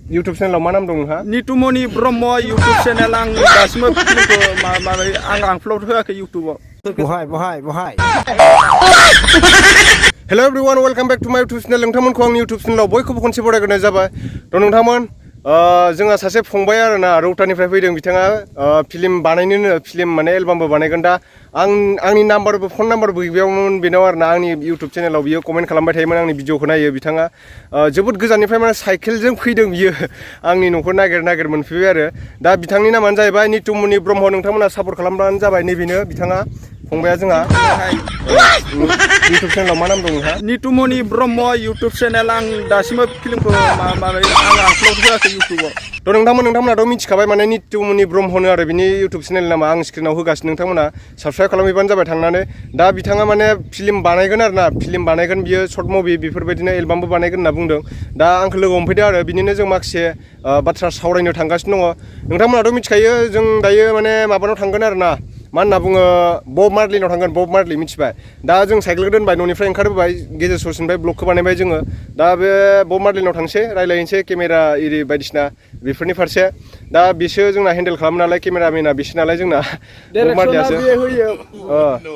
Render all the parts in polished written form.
YouTube चेनेलाव मा नाम दं नोंहा? नितमनि ब्रह्म YouTube चेनेल आं दासिमबो फिल्मखौ आं आपल'ड होआखै YouTubeआव। बहाय hello everyone welcome back to my YouTube channel नोंथांमोनखौ आंनि YouTube चैनलाव बयखौबो खनसे बरायग्रोनाय जाबाय थ' नोंथांमोन जोंहा सासे फंबाय आरोना रौतानिफ्राय फैदों बिथाङा फिल्म बानायनोनो फिल्म माने एलबामबो बानायगोन दा आंनि नाम्बारबो फन नाम्बारबो गैयामोन बेनाव आरोना आंनि YouTube चेनेलाव बियो कमेन्ट खालामबाय थायोमोन आंनि भिडिअखौ नायो बिथाङा जोबोद गोजाननिफ्राय माने साइकेलजों फैदों बियो आंनि न'खौ नागिर मोनफैबाय आरो दा बिथांनि नामानो जाहैबाय नितमनि ब्रह्म नोंथांमोना सापर्ट खालामबानो जाबाय नैबेनो बिथाङा फंबाया जोंहा YouTube चेनेलाव मा नाम दं नोंहा? नितमनि ब्रह्म YouTube चेनेल आं दासिमबो फिल्मखौ आं आपल'ड होआखै YouTubeआव। थ' नोंथांमोनाथ' मिथिखाबाय माने नितमनि ब्रह्मनो आरो बिनि YouTube चेनेल नामा आं स्क्रिनाव होगासिनो नोंथांमोना साबस्क्राइब खालामहैबानो जाबाय थांनानै दा बिथाङा माने फिल्म बानायगोन आरोना फिल्म बानायगोन बियो सर्ट मुभि बेफोरबायदिनो एलबामबो बानायगोन होनना बुंदों दा आंखौ लोगो हमफैदो आरो बिनिनो जों माखासे बाथ्रा सावरायनो थांगासिनो दङ नोंथांमोनाथ' मिथिखायो जों दायो माने माबानाव थांगोन आरोना मा होनना बुङो बब मार्लिनाव थांगोन बब मार्लि मिथिबाय दा जों साइकेलखौ दोनबाय न'निफ्राय ओंखारबोबाय गेजेर ससेनिफ्राय ब्लगखौ बानायबाय जोङो दा बे बब मार्लिनाव थांसै रायलायनोसै केमेरा इरि बायदिसिना बेफोरनि फारसे दा बिसोर जोंना हेन्डेल खालामो नालाय केमेरामेना बिसोर नालाय जोंना बब मार्लियासो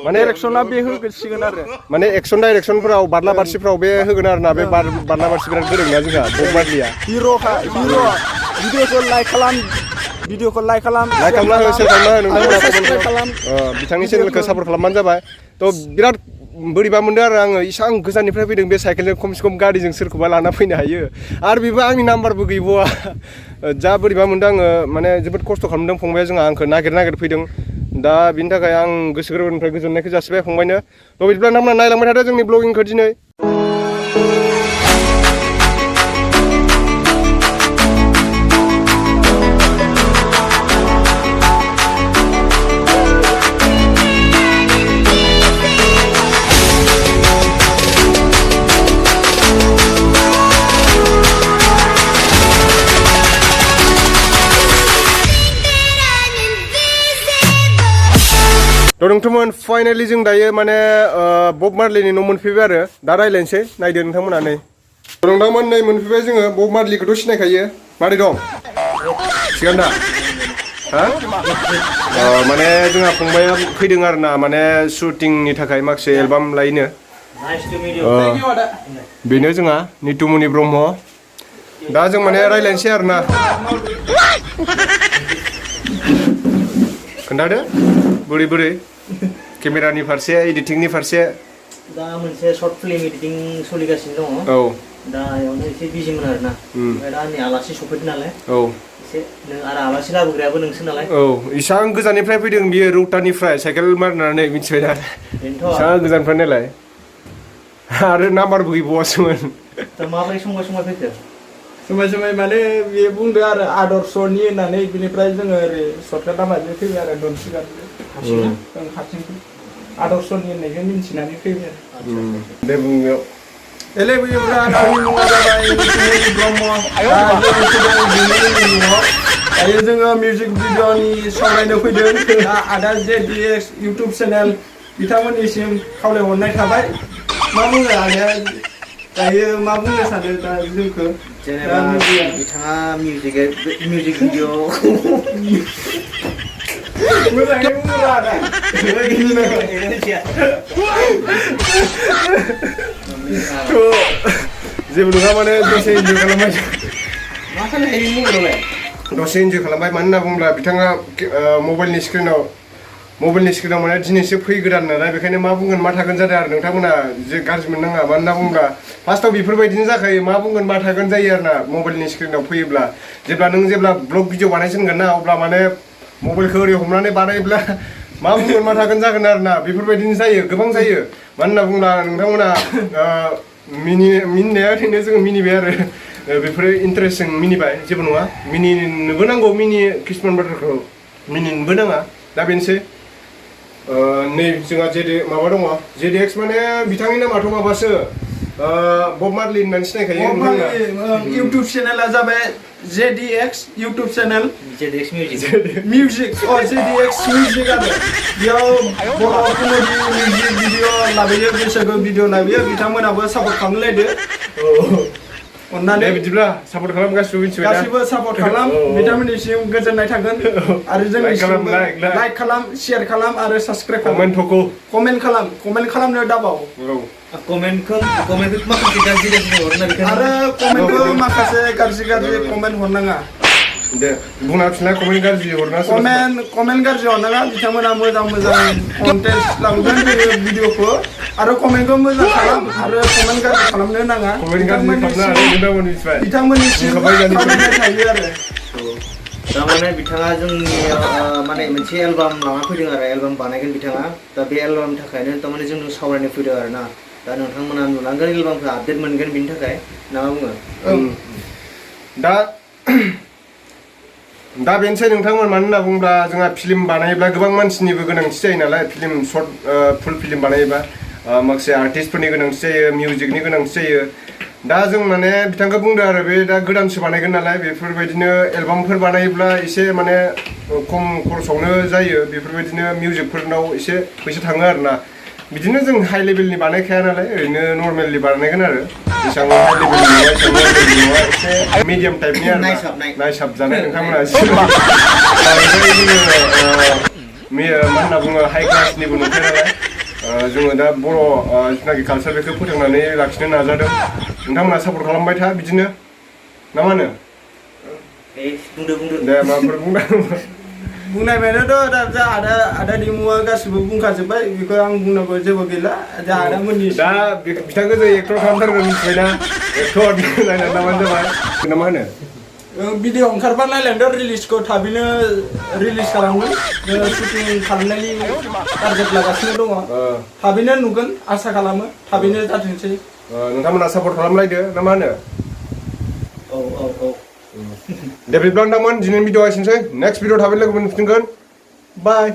माने डाइरेक्सना बे होसिगोन आरो माने एक्सन डाइरेक्सनफोराव बारला बारसिफ्राव बे होगोन आरोना बे बारला बारसि बिराद गोरोंना जोंहा बब मार्लिया हिर' भिडिअखौ लाइक खालाम खालामना हो सेयार खालामना हो बिथांनि चेनेलखौ सापर्ट खालामबानो जाबाय थ' बिराद बोरैबा मोनदों आरो आङो इसां गोजाननिफ्राय फैदों बे साइकेलजों खमसे खम गारिजों सोरखौबा लाना फैनो हायो आरो बेबो आंनि नाम्बारबो गैबावा जा बोरैबा मोनदों आङो माने जोबोद खस्थ' खालामदों फंबाया जोंहा आंखौ नागिर फैदों दा बिनि थाखाय आं गोसो गोरबोनिफ्राय गोजोननायखौ जासिबाय फंबायनो थ' बिदिब्ला नोंथांमोना नायलांबाय थादो जोंनि ब्लगिंखौ दिनै नोंथांमोन फाइनालि जों दायो माने बब मार्लिनि न' मोनफैबाय आरो दा रायज्लायनोसै नायदो नोंथांमोना नै नोंथांमोन नै मोनफैबाय जोङो बब मार्लिखौथ' सिनायखायो मारै दं थिगानो दा हा माने जोंहा फंबाया फैदों आरोना माने शुटिंनि थाखाय माखासे एलबाम लायनो बेनो जोंहा नितमनि ब्रह्म दा जों माने रायज्लायनोसै आरोना खोन्थादो बोरै केमेरानि फारसे एडिटिंनि फारसे दा मोनसे सर्ट फिल्म एडिटिं सोलिगासिनो दङ दा बेयावनो एसे बिजिमोन आरोना ओमफ्राय दा आंनि आलासि सफैदों नालाय एसे नों आरो आलासि लाबोग्रायाबो नोंसो नालाय इसां गोजाननिफ्राय फैदों बियो रौतानिफ्राय साइकेल मारिनानै मिथिबाय दा इसां गोजाननिफ्राय नालाय आरो नाम्बारबो गैबावासोमोन दा माबोरै संबाय फैखो समाय माने बे बुंदो आरो आदर्शनि होननानै बिनिफ्राय जोङो ओरै सर्टकाट लामाजों फैबाय आरो दनसिगार हारसिं आदर्शनि होननायखौ मिन्थिनानै फैबाय आरो दे बुंनायाव आंनि मुङा जाबाय नितमनि ब्रह्म दायो जोङो मिउजिक भिडिअनि सावरायनो फैदों दा आदा JDX इउटुब चेनेल बिथांमोननिसिम खावलायहरनाय थाबाय मा बुङो आदाया दायो मा बुंनो सानो दा जोंखौ जेनेबा बिथाङा मिउजिक भिडिअ मोजाङै बुङो आदा जेबो नङा माने दसे इन्जय खालामबाय दसे इन्जय खालामबाय मानो होनना बुङोब्ला बिथाङा मबाइलनि स्क्रिनाव माने दिनैसो फैगोदान नालाय बेखायनो मा बुंगोन मा थागोन जादों आरो नोंथांमोना जे गाज्रि मोननाङा मानो होनना बुङोब्ला फार्स्टआव बेफोरबायदिनो जाखायो मा बुंगोन मा थागोन जायो आरो ना मबाइलनि स्क्रिनाव फैयोब्ला जेब्ला ब्लग भिडिअ बानायजेनगोन ना अब्ला माने मबाइलखौ ओरै हमनानै बानायोब्ला मा बुंगोन मा थागोन जागोन आरो ना बेफोरबायदिनो जायो गोबां जायो मानो होनना बुङोब्ला नोंथांमोना मिनिनाया ओरैनो जोङो मिनिबाय आरो बेफोरो इन्टारेस्टजों मिनिबाय जेबो नङा मिनिनोबो नांगौ किसुमान बाथ्राखौ मिनिनोबो नाङा दा बेनोसै नै जोंहा माबा दङ JDX माने बिथांनि नामाथ' माबासो बब मार्लि होननानै सिनायखायो इउटुब चेनेला जाबाय JDX YouTube channel JDX music JDX music आरो बेयाव बर' कमेडि मिउजिक भिडिअ लाबोयो बैसागु भिडिअ लाबोयो बिथांमोनाबो सापर्ट खालामलायदो अन्नानै बिदिब्ला सापर्ट खालाम गासिबो मिथिबाय ना गासिबो सापर्ट खालाम बिथांमोननिसिम गोजोननाय थागोन आरो जोंनिसिमबो लाइक खालाम शेयार खालाम आरो साबस्क्राइब खालाम कमेन्ट खालामनो दाबाव कमेन्टखौ माखासे गाज्रि हरना बेखायनो आरो कमेन्टखौ माखासे गाज्रि कमेन्ट हरनाङा दे बुंना फिननाय कमेन्ट गाज्रि हरना कमेन्ट गाज्रि हरनाङा बिथांमोना मोजां कन्टेन्ट लाबोगोन भिडिअखौ आरो कमेन्टखौ मोजां खालाम आरो कमेन्ट गाज्रि खालामनो नाङा बिथांमोननिसिम खावलायनाय थायो आरो तारमाने बिथाङा जोंनि माने मोनसे एलबाम लाना फैदों आरो एलबाम बानायगोन बिथाङा दा बे एलबामनि थाखायनो तारमाने जोंनो सावरायनो फैदों आरो ना दा नोंथांमोना नुलांगोन एलबामखौ आपडेट मोनगोन बिनि थाखाय ना मा बुङो दा बेनोसै नोंथांमोन मानो होनना बुङोब्ला जोंहा फिल्म बानायोब्ला गोबां मानसिनिबो गोनांथि जायो नालाय फिल्म सर्ट फुल फिल्म बानायोबा माखासे आर्टिस्टफोरनि गोनांथि जायो मिउजिकनि गोनांथि जायो दा जों माने बिथांखौ बुंदों आरो बे दा गोदानसो बानायगोन नालाय बेफोरबायदिनो एलबामफोर बानायोब्ला एसे माने खम खरसावनो जायो बेफोरबायदिनो मिउजिकफोरनाव एसे फैसा थाङो आरोना बिदिनो जों हाइ लेभेलनि बानायखाया नालाय ओरैनो नर्मेलनि बानायगोन आरो एसेबां हाइ लेभेलनि नङा एसेबां नर्मेलनि नङा एसे मिडियाम टाइपनि आरो नायसाबजानाय नोंथांमोना मा होनना बुङो हाइ क्लासनिबो नंखाया नालाय जोङो दा बर' जिथुनाखि कालसार बेखौ फोथांनानै लाखिनो नाजादों नोंथांमोना सापर्ट खालामबाय था बिदिनो ना मा होनो दे माबाफोर बुंनाय बायदिथ' दा आदा दिमुआ गासिबो बुंखाजोब्बाय बेखौ आं बुंनांगौ जेबो गैला दा आदामोननि दा बिथांखौ जों एक्टर खालामथारगोन मिथिबायना एक्टर नायनानै लाबानो जाबाय ना मा होनो भिडिअ ओंखारबा नायलांदो रिलिजखौ थाबैनो रिलिज खालामगोन शुटिं खालामनायनि टारगेट लागासिनो दङ थाबैनो नुगोन आसा खालामो थाबैनो जाथोंसै नोंथांमोना सापर्ट खालामलायदो ना मा होनो औ दे बिदिब्ला नोंथांमोन दिनैनि भिडिअ एसेनोसै नेक्स्ट भिडिअ थाबैनो लोगो मोनफिनगोन बाय